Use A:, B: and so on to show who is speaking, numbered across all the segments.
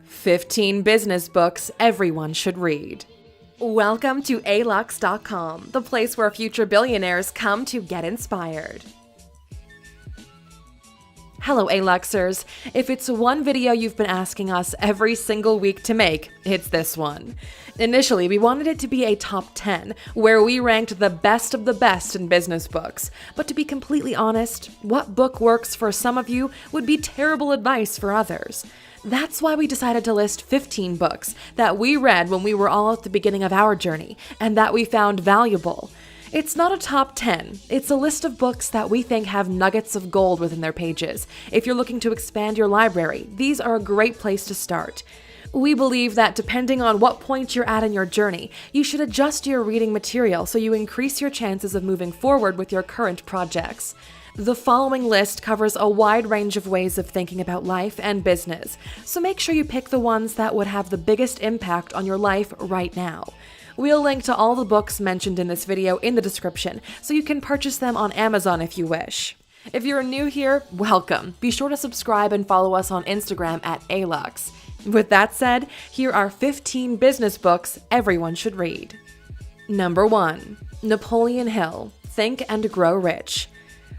A: 15 business books everyone should read. Welcome to alux.com, the place where future billionaires come to get inspired. Hello, Aluxers. If it's one video you've been asking us every single week to make, it's this one. Initially, we wanted it to be a top 10, where we ranked the best of the best in business books. But to be completely honest, what book works for some of you would be terrible advice for others. That's why we decided to list 15 books that we read when we were all at the beginning of our journey, and that we found valuable. It's not a top 10, it's a list of books that we think have nuggets of gold within their pages. If you're looking to expand your library, these are a great place to start. We believe that depending on what point you're at in your journey, you should adjust your reading material so you increase your chances of moving forward with your current projects. The following list covers a wide range of ways of thinking about life and business, so make sure you pick the ones that would have the biggest impact on your life right now. We'll link to all the books mentioned in this video in the description, so you can purchase them on Amazon if you wish. If you're new here, welcome. Be sure to subscribe and follow us on Instagram at Alux. With that said, here are 15 business books everyone should read. Number 1. Napoleon Hill, Think and Grow Rich.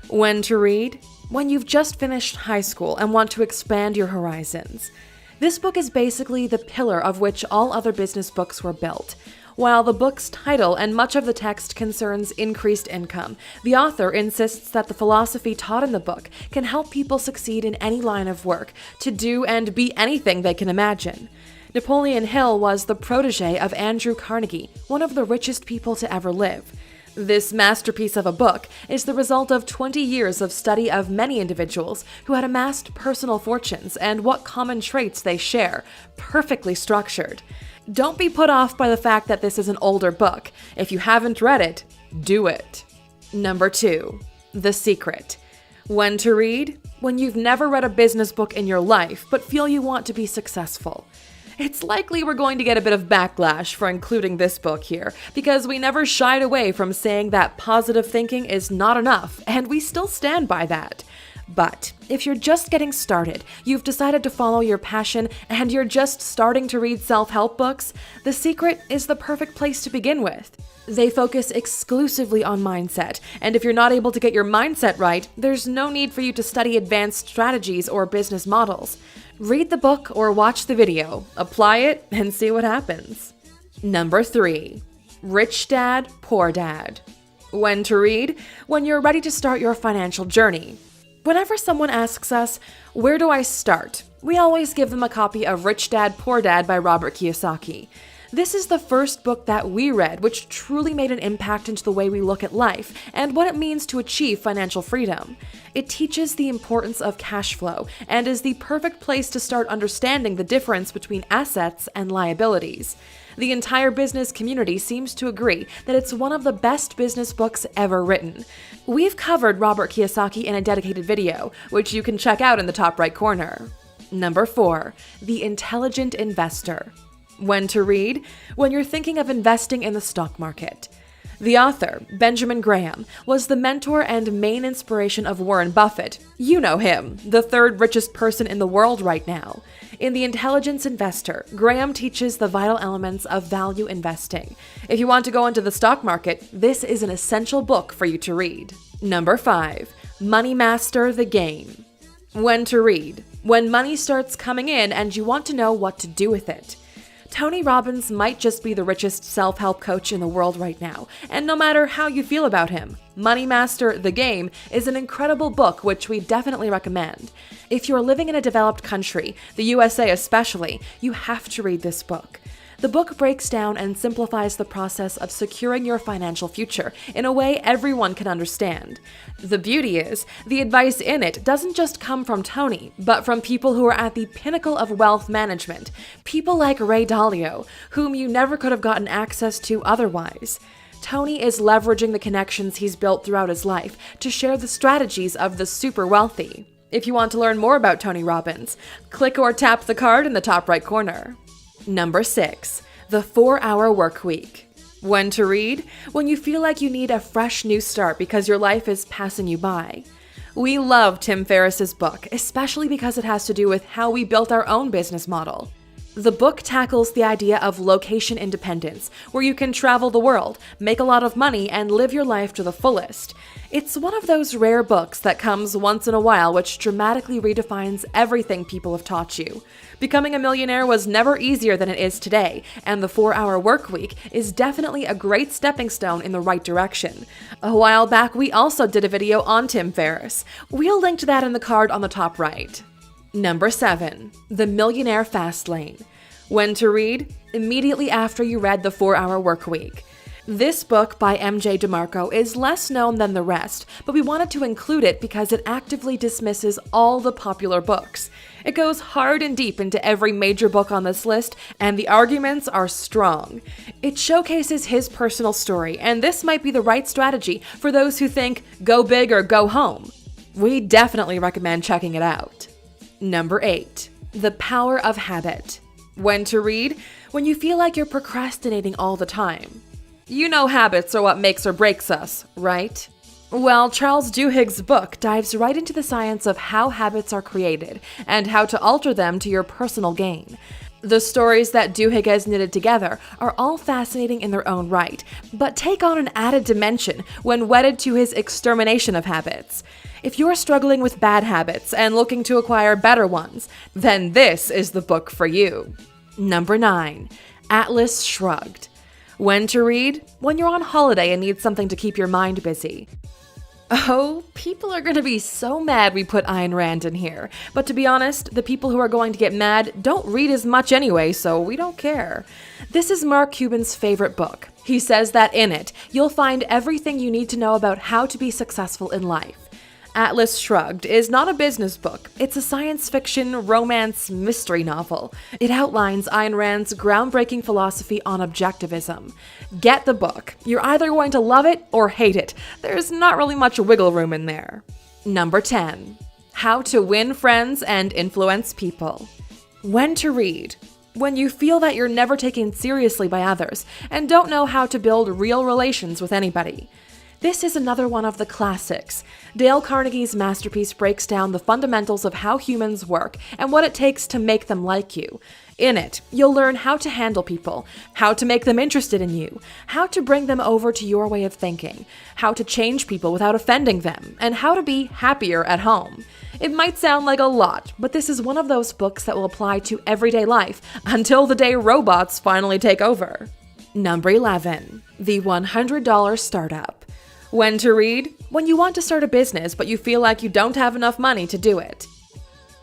A: When to read? When you've just finished high school and want to expand your horizons. This book is basically the pillar of which all other business books were built. While the book's title and much of the text concerns increased income, the author insists that the philosophy taught in the book can help people succeed in any line of work, to do and be anything they can imagine. Napoleon Hill was the protege of Andrew Carnegie, one of the richest people to ever live. This masterpiece of a book is the result of 20 years of study of many individuals who had amassed personal fortunes and what common traits they share, perfectly structured. Don't be put off by the fact that this is an older book. If you haven't read it, do it. Number 2. The Secret. When to read? When you've never read a business book in your life, but feel you want to be successful. It's likely we're going to get a bit of backlash for including this book here, because we never shied away from saying that positive thinking is not enough, and we still stand by that. But if you're just getting started, you've decided to follow your passion, and you're just starting to read self-help books, The Secret is the perfect place to begin with. They focus exclusively on mindset, and if you're not able to get your mindset right, there's no need for you to study advanced strategies or business models. Read the book or watch the video, apply it, and see what happens. Number 3. Rich Dad, Poor Dad. When to read? When you're ready to start your financial journey. Whenever someone asks us, where do I start? We always give them a copy of Rich Dad, Poor Dad by Robert Kiyosaki. This is the first book that we read which truly made an impact into the way we look at life and what it means to achieve financial freedom. It teaches the importance of cash flow and is the perfect place to start understanding the difference between assets and liabilities. The entire business community seems to agree that it's one of the best business books ever written. We've covered Robert Kiyosaki in a dedicated video, which you can check out in the top right corner. Number 4. The Intelligent Investor. When to read? When you're thinking of investing in the stock market. The author, Benjamin Graham, was the mentor and main inspiration of Warren Buffett. You know him, the third richest person in the world right now. In The Intelligent Investor, Graham teaches the vital elements of value investing. If you want to go into the stock market, this is an essential book for you to read. Number 5. Money Master the Game. When to read? When money starts coming in and you want to know what to do with it. Tony Robbins might just be the richest self-help coach in the world right now, and no matter how you feel about him, Money Master the Game is an incredible book which we definitely recommend. If you're living in a developed country, the USA especially, you have to read this book. The book breaks down and simplifies the process of securing your financial future in a way everyone can understand. The beauty is, the advice in it doesn't just come from Tony, but from people who are at the pinnacle of wealth management, people like Ray Dalio, whom you never could have gotten access to otherwise. Tony is leveraging the connections he's built throughout his life to share the strategies of the super wealthy. If you want to learn more about Tony Robbins, click or tap the card in the top right corner. Number 6. The 4-Hour Workweek. When to read? When you feel like you need a fresh new start because your life is passing you by. We love Tim Ferriss's book, especially because it has to do with how we built our own business model. The book tackles the idea of location independence, where you can travel the world, make a lot of money, and live your life to the fullest. It's one of those rare books that comes once in a while which dramatically redefines everything people have taught you. Becoming a millionaire was never easier than it is today, and the 4-Hour Workweek is definitely a great stepping stone in the right direction. A while back, we also did a video on Tim Ferriss. We'll link to that in the card on the top right. Number 7. The Millionaire Fast Lane. When to read? Immediately after you read The 4-Hour Workweek. This book by M.J. DeMarco is less known than the rest, but we wanted to include it because it actively dismisses all the popular books. It goes hard and deep into every major book on this list, and the arguments are strong. It showcases his personal story, and this might be the right strategy for those who think, go big or go home. We definitely recommend checking it out. Number 8. The Power of Habit. When to read? When you feel like you're procrastinating all the time. You know habits are what makes or breaks us, right? Well, Charles Duhigg's book dives right into the science of how habits are created and how to alter them to your personal gain. The stories that Duhigg has knitted together are all fascinating in their own right, but take on an added dimension when wedded to his extermination of habits. If you're struggling with bad habits and looking to acquire better ones, then this is the book for you. Number 9. Atlas Shrugged. When to read? When you're on holiday and need something to keep your mind busy. Oh, people are going to be so mad we put Ayn Rand in here. But to be honest, the people who are going to get mad don't read as much anyway, so we don't care. This is Mark Cuban's favorite book. He says that in it, you'll find everything you need to know about how to be successful in life. Atlas Shrugged is not a business book. It's a science fiction, romance, mystery novel. It outlines Ayn Rand's groundbreaking philosophy on objectivism. Get the book. You're either going to love it or hate it. There's not really much wiggle room in there. Number 10. How to Win Friends and Influence People. When to read? When you feel that you're never taken seriously by others and don't know how to build real relations with anybody. This is another one of the classics. Dale Carnegie's masterpiece breaks down the fundamentals of how humans work and what it takes to make them like you. In it, you'll learn how to handle people, how to make them interested in you, how to bring them over to your way of thinking, how to change people without offending them, and how to be happier at home. It might sound like a lot, but this is one of those books that will apply to everyday life until the day robots finally take over. Number 11. The $100 Startup. When to read? When you want to start a business, but you feel like you don't have enough money to do it.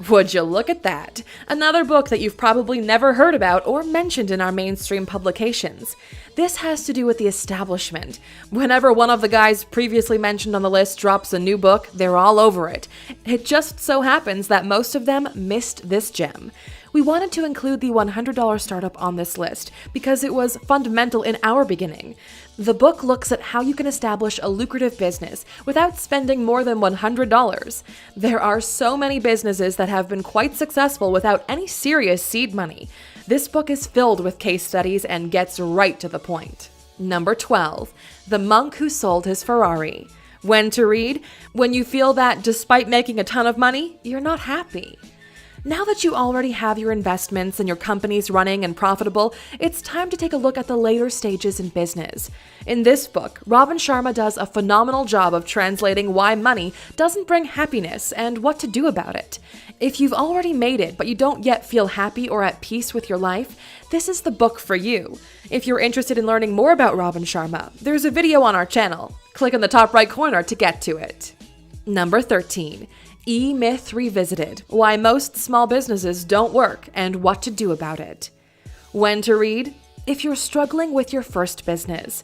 A: Would you look at that? Another book that you've probably never heard about or mentioned in our mainstream publications. This has to do with the establishment. Whenever one of the guys previously mentioned on the list drops a new book, they're all over it. It just so happens that most of them missed this gem. We wanted to include the $100 Startup on this list because it was fundamental in our beginning. The book looks at how you can establish a lucrative business without spending more than $100. There are so many businesses that have been quite successful without any serious seed money. This book is filled with case studies and gets right to the point. Number 12. The Monk Who Sold His Ferrari. When to read? When you feel that despite making a ton of money, you're not happy. Now that you already have your investments and your companies running and profitable, it's time to take a look at the later stages in business. In this book, Robin Sharma does a phenomenal job of translating why money doesn't bring happiness and what to do about it. If you've already made it but you don't yet feel happy or at peace with your life, this is the book for you. If you're interested in learning more about Robin Sharma, there's a video on our channel. Click in the top right corner to get to it. Number 13. E-Myth Revisited: Why Most Small Businesses Don't Work and What to Do About It. When to read? If you're struggling with your first business.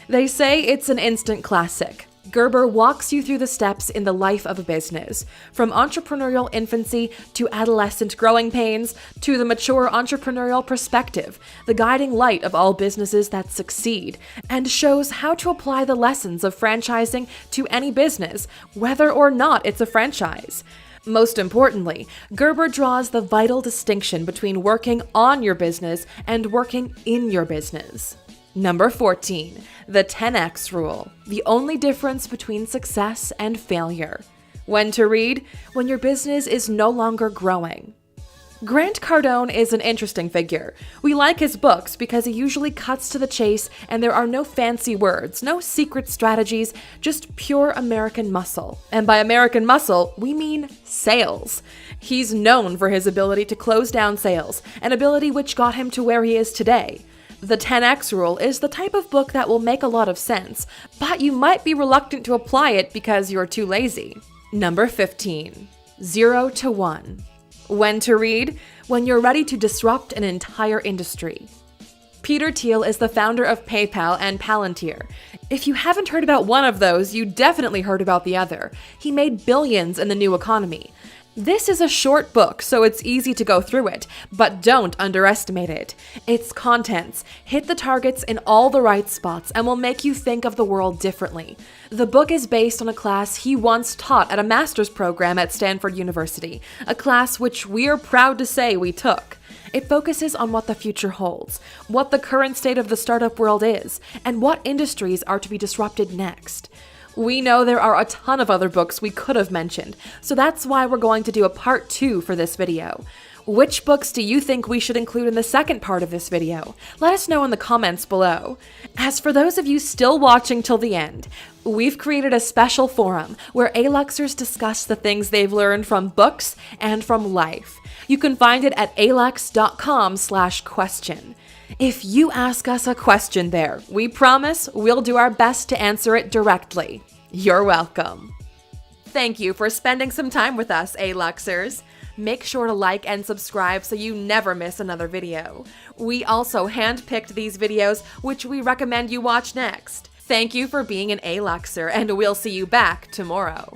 A: They say it's an instant classic. Gerber walks you through the steps in the life of a business, from entrepreneurial infancy to adolescent growing pains to the mature entrepreneurial perspective, the guiding light of all businesses that succeed, and shows how to apply the lessons of franchising to any business, whether or not it's a franchise. Most importantly, Gerber draws the vital distinction between working on your business and working in your business. Number 14. The 10X Rule: The Only Difference Between Success and Failure. When to read? When your business is no longer growing. Grant Cardone is an interesting figure. We like his books because he usually cuts to the chase and there are no fancy words, no secret strategies, just pure American muscle. And by American muscle, we mean sales. He's known for his ability to close down sales, an ability which got him to where he is today. The 10X rule is the type of book that will make a lot of sense, but you might be reluctant to apply it because you're too lazy. Number 15. 0 to 1. When to read? When you're ready to disrupt an entire industry. Peter Thiel is the founder of PayPal and Palantir. If you haven't heard about one of those, you definitely heard about the other. He made billions in the new economy. This is a short book, so it's easy to go through it, but don't underestimate it. Its contents hit the targets in all the right spots and will make you think of the world differently. The book is based on a class he once taught at a master's program at Stanford University, a class which we're proud to say we took. It focuses on what the future holds, what the current state of the startup world is, and what industries are to be disrupted next. We know there are a ton of other books we could have mentioned, so that's why we're going to do a part 2 for this video. Which books do you think we should include in the second part of this video? Let us know in the comments below. As for those of you still watching till the end, we've created a special forum where A-Luxers discuss the things they've learned from books and from life. You can find it at alux.com/question. If you ask us a question there, we promise we'll do our best to answer it directly. You're welcome. Thank you for spending some time with us, A-Luxers. Make sure to like and subscribe so you never miss another video. We also handpicked these videos, which we recommend you watch next. Thank you for being an A-Luxer, and we'll see you back tomorrow.